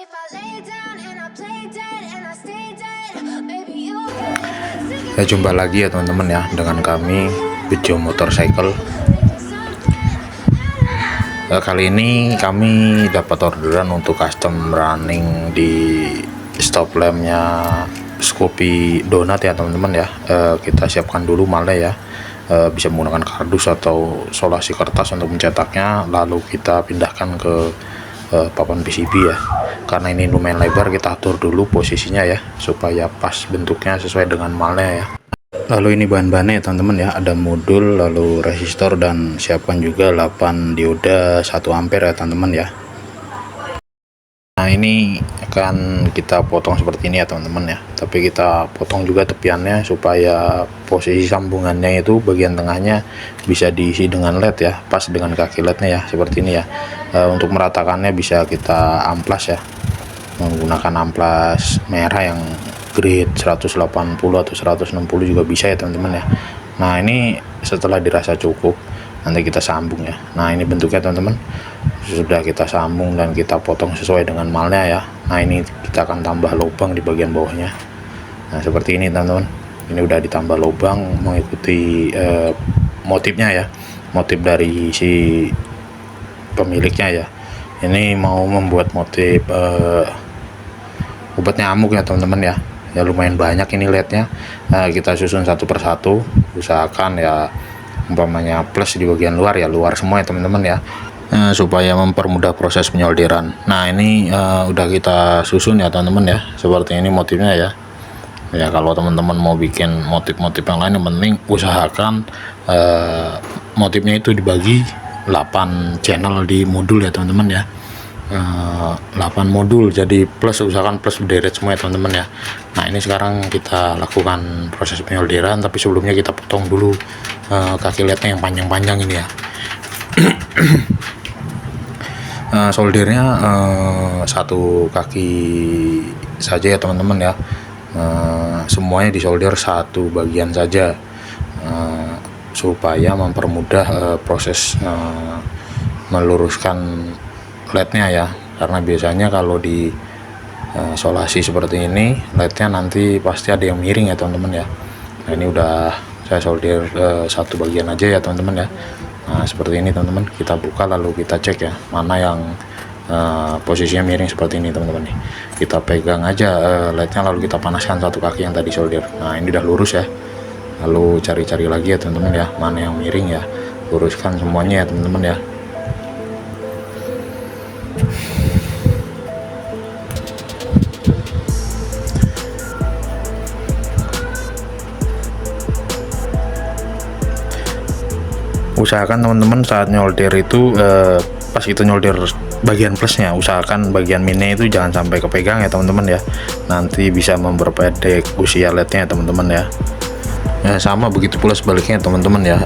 if I lay down and I play dead and I stay dead, maybe you'll get Ya, jumpa lagi ya teman-teman ya dengan kami Bejo Motorcycle. Kali ini kami dapat orderan untuk custom running di stop lampnya Scoopy Donut ya teman-teman ya. Kita siapkan dulu malnya ya, bisa menggunakan kardus atau solasi kertas untuk mencetaknya, lalu kita pindahkan ke papan PCB ya. Karena ini lumayan lebar, kita atur dulu posisinya ya supaya pas bentuknya sesuai dengan malnya ya. Lalu ini bahan-bahannya ya teman-teman ya, ada modul, lalu resistor, dan siapkan juga 8 dioda 1 ampere ya teman-teman ya. Nah, ini akan kita potong seperti ini ya teman-teman ya, tapi kita potong juga tepiannya supaya posisi sambungannya itu bagian tengahnya bisa diisi dengan led ya, pas dengan kaki lednya ya, seperti ini ya. Untuk meratakannya bisa kita amplas ya, menggunakan amplas merah yang grade 180 atau 160 juga bisa ya teman-teman ya. Nah, ini setelah dirasa cukup nanti kita sambung ya. Nah, ini bentuknya teman-teman, sudah kita sambung dan kita potong sesuai dengan malnya ya. Nah, ini kita akan tambah lubang di bagian bawahnya. Nah, seperti ini teman-teman, ini udah ditambah lubang mengikuti motifnya ya, motif dari si pemiliknya ya. Ini mau membuat motif obat nyamuk ya teman-teman ya, lumayan banyak ini lednya. Kita susun satu persatu, usahakan ya umpamanya plus di bagian luar ya, luar semua ya teman-teman ya, supaya mempermudah proses penyolderan. Nah, ini udah kita susun ya teman-teman ya, seperti ini motifnya ya. Ya, kalau teman-teman mau bikin motif-motif yang lain, yang penting usahakan motifnya itu dibagi 8 channel di modul ya teman-teman ya. 8 modul, jadi plus, usahakan plus berderet semua ya teman-teman ya. Nah, ini sekarang kita lakukan proses penyolderan, tapi sebelumnya kita potong dulu kaki lednya yang panjang-panjang ini ya. Soldernya satu kaki saja ya teman-teman ya. Semuanya disolder satu bagian saja, supaya mempermudah proses meluruskan lednya ya. Karena biasanya kalau di solasi seperti ini, lednya nanti pasti ada yang miring ya teman-teman ya. Nah, ini udah saya solder satu bagian aja ya teman-teman ya. Nah, seperti ini teman-teman, kita buka lalu kita cek ya mana yang posisinya miring seperti ini teman-teman nih. Kita pegang aja lednya, lalu kita panaskan satu kaki yang tadi solder. Nah, ini udah lurus ya, lalu cari-cari lagi ya teman-teman ya mana yang miring ya, luruskan semuanya ya teman-teman ya. Usahakan teman-teman saat nyolder itu pas itu nyolder bagian plusnya, usahakan bagian minnya itu jangan sampai kepegang ya teman-teman ya, nanti bisa memperpendek usia lednya teman-teman ya. Sama begitu pula sebaliknya teman-teman ya.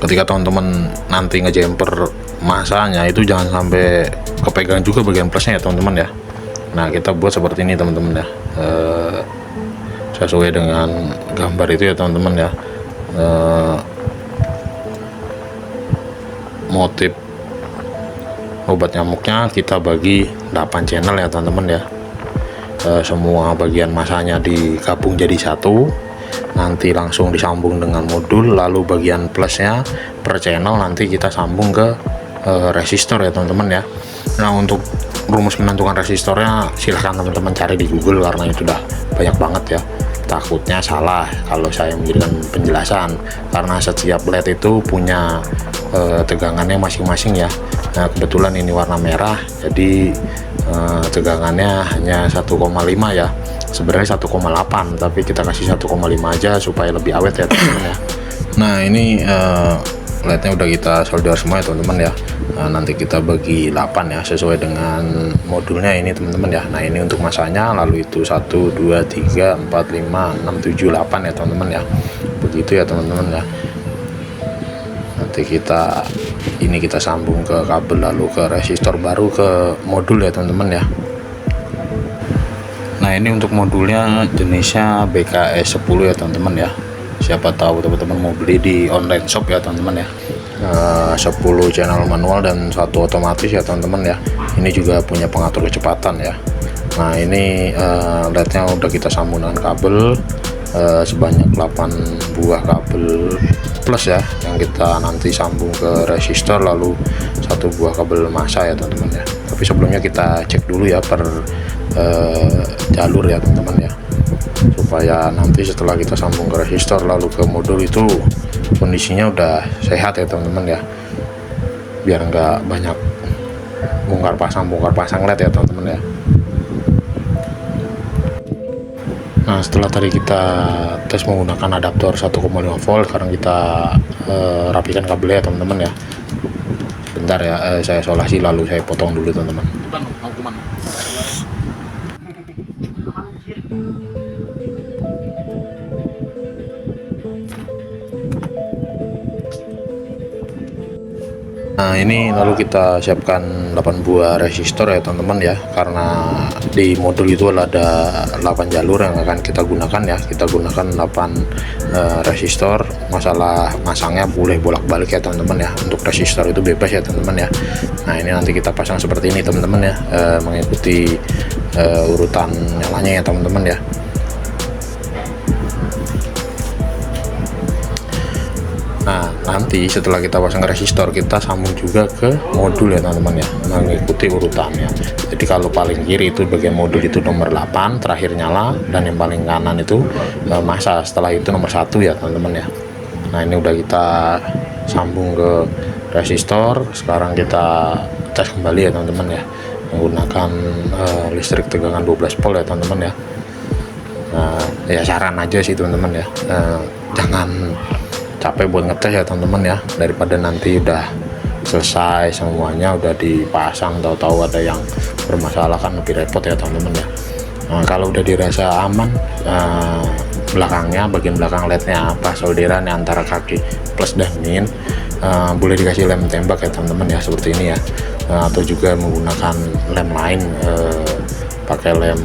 Ketika teman-teman nanti ngejumper masanya itu jangan sampai kepegang juga bagian plusnya ya teman-teman ya. Nah, kita buat seperti ini teman-teman ya, sesuai dengan gambar itu ya teman-teman ya. Motif obat nyamuknya kita bagi 8 channel ya teman-teman ya. Semua bagian masanya digabung jadi satu, nanti langsung disambung dengan modul, lalu bagian plusnya per channel nanti kita sambung ke resistor ya teman-teman ya. Nah, untuk rumus menentukan resistornya silahkan teman-teman cari di Google, karena itu udah banyak banget ya. Takutnya salah kalau saya memberikan penjelasan, karena setiap LED itu punya tegangannya masing-masing ya. Nah, kebetulan ini warna merah, jadi tegangannya hanya 1,5 ya, sebenarnya 1,8, tapi kita kasih 1,5 aja supaya lebih awet ya teman-teman ya. Nah, ini lednya udah kita solder semua ya teman-teman ya. Nah, nanti kita bagi 8 ya sesuai dengan modulnya ini teman-teman ya. Nah, ini untuk masanya, lalu itu 1 2 3 4 5 6 7 8 ya teman-teman ya, begitu ya teman-teman ya. Nanti kita sambung ke kabel, lalu ke resistor, baru ke modul ya teman-teman ya. Nah, ini untuk modulnya jenisnya BKS 10 ya teman-teman ya. Siapa tahu teman-teman mau beli di online shop ya teman-teman ya. 10 channel manual dan satu otomatis ya teman-teman ya. Ini juga punya pengatur kecepatan ya. Nah ini LED-nya udah kita sambung dengan kabel sebanyak 8 buah kabel plus ya, yang kita nanti sambung ke resistor, lalu satu buah kabel massa ya teman-teman ya. Tapi sebelumnya kita cek dulu ya per jalur ya teman-teman ya, supaya nanti setelah kita sambung ke resistor lalu ke modul itu kondisinya udah sehat ya teman-teman ya, biar nggak banyak bongkar pasang LED ya teman-teman ya. Nah setelah tadi kita tes menggunakan adaptor 1,5 volt, sekarang kita rapikan kabelnya ya teman-teman ya. Bentar ya, saya isolasi lalu saya potong dulu teman-teman. Nah ini lalu kita siapkan 8 buah resistor ya teman-teman ya, karena di modul itu ada 8 jalur yang akan kita gunakan ya. Kita gunakan 8 resistor. Masalah masangnya boleh bolak-balik ya teman-teman ya, untuk resistor itu bebas ya teman-teman ya. Nah ini nanti kita pasang seperti ini teman-teman ya, mengikuti urutan nyalanya ya teman-teman ya. Nah nanti setelah kita pasang resistor, kita sambung juga ke modul ya teman-teman ya, mengikuti urutannya. Jadi kalau paling kiri itu bagian modul itu nomor 8 terakhir nyala, dan yang paling kanan itu massa, setelah itu nomor 1 ya teman-teman ya. Nah ini udah kita sambung ke resistor. Sekarang kita tes kembali ya teman-teman ya, menggunakan listrik tegangan 12 volt ya teman-teman ya. Ya saran aja sih teman-teman ya, jangan capek buat ngetes ya teman-teman ya, daripada nanti udah selesai semuanya udah dipasang tahu-tahu ada yang bermasalah, kan lebih repot ya teman-teman ya. Nah, kalau udah dirasa aman, belakangnya bagian belakang LED-nya apa solderan antara kaki plus dan min, boleh dikasih lem tembak ya teman-teman ya, seperti ini ya. Atau juga menggunakan lem lain, pakai lem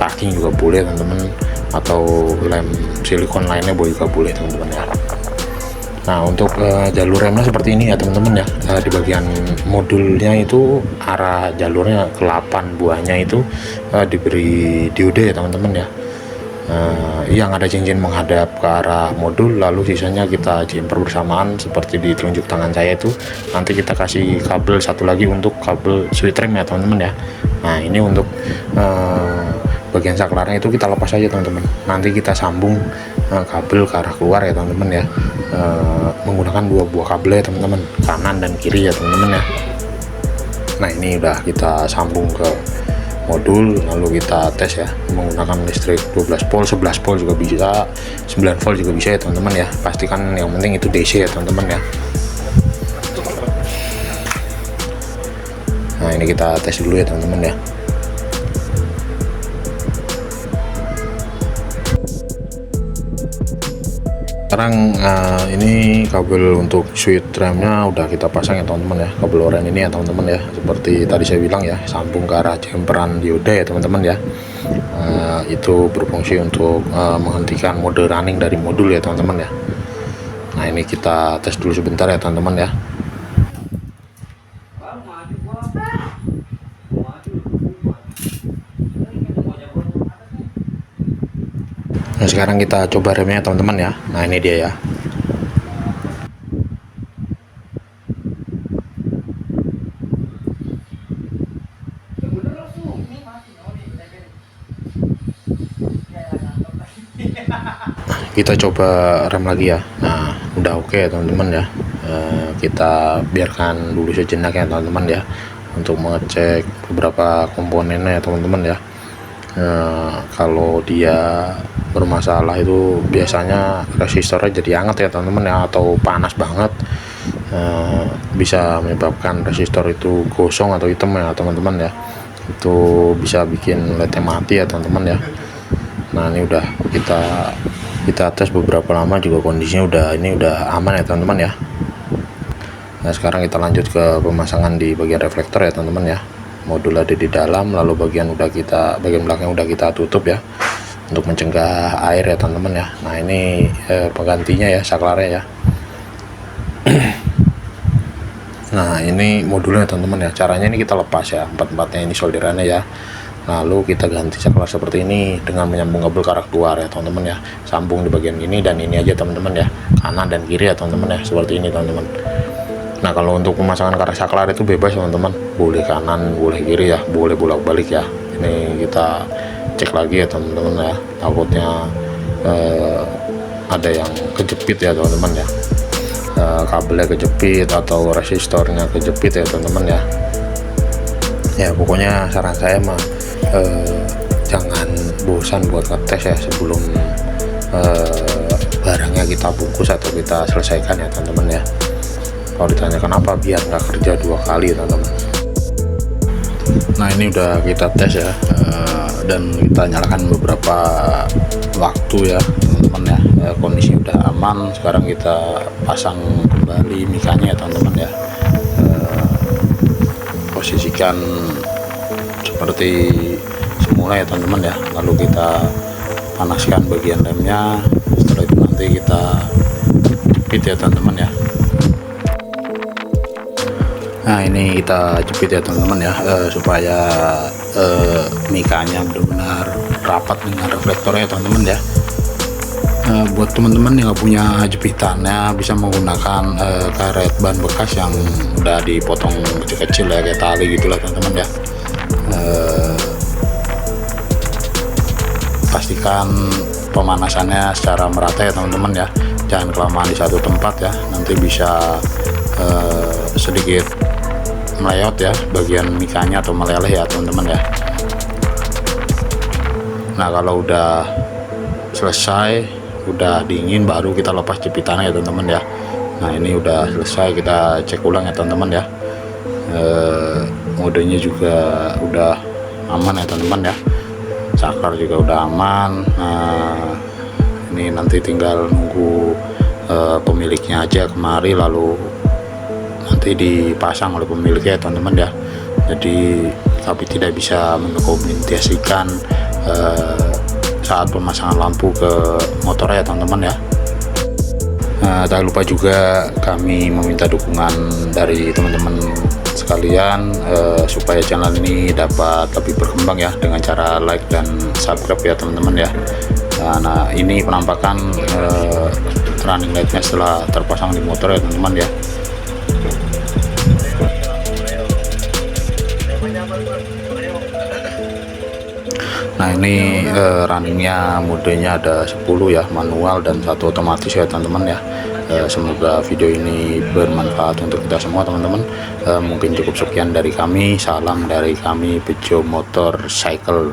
parking juga boleh teman-teman, atau lem silikon lainnya juga boleh teman-teman ya. Nah untuk jalur remnya seperti ini ya teman-teman ya. Di bagian modulnya itu arah jalurnya ke 8 buahnya itu diberi diode ya teman-teman ya. Yang ada cincin menghadap ke arah modul, lalu sisanya kita jumper bersamaan seperti di telunjuk tangan saya itu. Nanti kita kasih kabel satu lagi untuk kabel switch rem ya teman-teman ya. Nah ini untuk bagian saklarnya itu kita lepas aja teman-teman, nanti kita sambung kabel ke arah keluar ya teman-teman ya, menggunakan 2 buah kabel ya teman-teman, kanan dan kiri ya teman-teman ya. Nah ini udah kita sambung ke modul, lalu kita tes ya menggunakan listrik 12 volt, 11 volt juga bisa, 9 volt juga bisa ya teman-teman ya. Pastikan yang penting itu DC ya teman-teman ya. Nah ini kita tes dulu ya teman-teman ya. Sekarang ini kabel untuk switch remnya udah kita pasang ya teman-teman ya, kabel oranye ini ya teman-teman ya, seperti tadi saya bilang ya, sambung ke arah jemperan diode ya teman-teman ya. Itu berfungsi untuk menghentikan mode running dari modul ya teman-teman ya. Nah ini kita tes dulu sebentar ya teman-teman ya. Nah sekarang kita coba remnya teman-teman ya. Nah ini dia ya. Kita coba rem lagi ya. Nah udah oke ya teman-teman ya. Kita biarkan dulu sejenak ya teman-teman ya, untuk mengecek beberapa komponennya ya teman-teman ya. Kalau dia bermasalah itu biasanya resistornya jadi hangat ya teman-teman ya, atau panas banget, bisa menyebabkan resistor itu gosong atau hitam ya teman-teman ya. Itu bisa bikin LED mati ya teman-teman ya. Nah ini udah kita tes beberapa lama juga kondisinya udah aman ya teman-teman ya. Nah sekarang kita lanjut ke pemasangan di bagian reflektor ya teman-teman ya. Modul ada di dalam, lalu bagian belakang udah kita tutup ya, untuk mencegah air ya teman-teman ya. Nah ini penggantinya ya, saklarnya ya. Nah ini modulnya teman-teman ya, caranya ini kita lepas ya empat-empatnya ini solderannya ya, lalu kita ganti saklar seperti ini dengan menyambung kabel karak luar ya teman-teman ya, sambung di bagian ini dan ini aja teman-teman ya, kanan dan kiri ya teman-teman ya, seperti ini teman-teman. Nah kalau untuk pemasangan karak saklar itu bebas teman-teman, boleh kanan boleh kiri ya, boleh bolak-balik ya. Ini kita cek lagi ya teman-teman ya, takutnya ada yang kejepit ya teman-teman ya, kabelnya kejepit atau resistornya kejepit ya teman-teman ya. Ya pokoknya saran saya mah jangan bosan buat ngetes ya sebelum barangnya kita bungkus atau kita selesaikan ya teman-teman ya. Kalau ditanya kenapa, biar nggak kerja dua kali teman-teman. Nah ini udah kita tes ya, dan kita nyalakan beberapa waktu ya teman-teman ya. Kondisi udah aman, sekarang kita pasang kembali mikanya ya teman-teman ya. Posisikan seperti semula ya teman-teman ya, lalu kita panaskan bagian remnya, setelah itu nanti kita jepit ya teman-teman ya. Nah ini kita jepit ya teman-teman ya, supaya mikanya benar-benar rapat dengan reflektornya ya teman-teman ya. Buat teman-teman yang nggak punya jepitannya, bisa menggunakan karet ban bekas yang udah dipotong kecil-kecil ya, kayak tali gitulah teman-teman ya. Pastikan pemanasannya secara merata ya teman-teman ya, jangan kelamaan di satu tempat ya, nanti bisa sedikit melewat ya bagian mikanya atau meleleh ya teman-teman ya. Nah kalau udah selesai, udah dingin, baru kita lepas jepitannya ya teman-teman ya. Nah ini udah selesai, kita cek ulang ya teman-teman ya. Modenya juga udah aman ya teman-teman ya, saklar juga udah aman. Nah ini nanti tinggal nunggu pemiliknya aja kemari, lalu nanti dipasang oleh pemiliknya ya teman-teman ya. Jadi kami tidak bisa mendokumentasikan saat pemasangan lampu ke motornya ya teman-teman ya. Tak lupa juga kami meminta dukungan dari teman-teman sekalian supaya channel ini dapat lebih berkembang ya, dengan cara like dan subscribe ya teman-teman ya. Nah ini penampakan running lightnya setelah terpasang di motor ya teman-teman ya. Nah ini runningnya modenya ada 10 ya, manual dan 1 otomatis ya teman-teman ya. Semoga video ini bermanfaat untuk kita semua teman-teman. Mungkin cukup sekian dari kami, salam dari kami Bejo Motorcycle.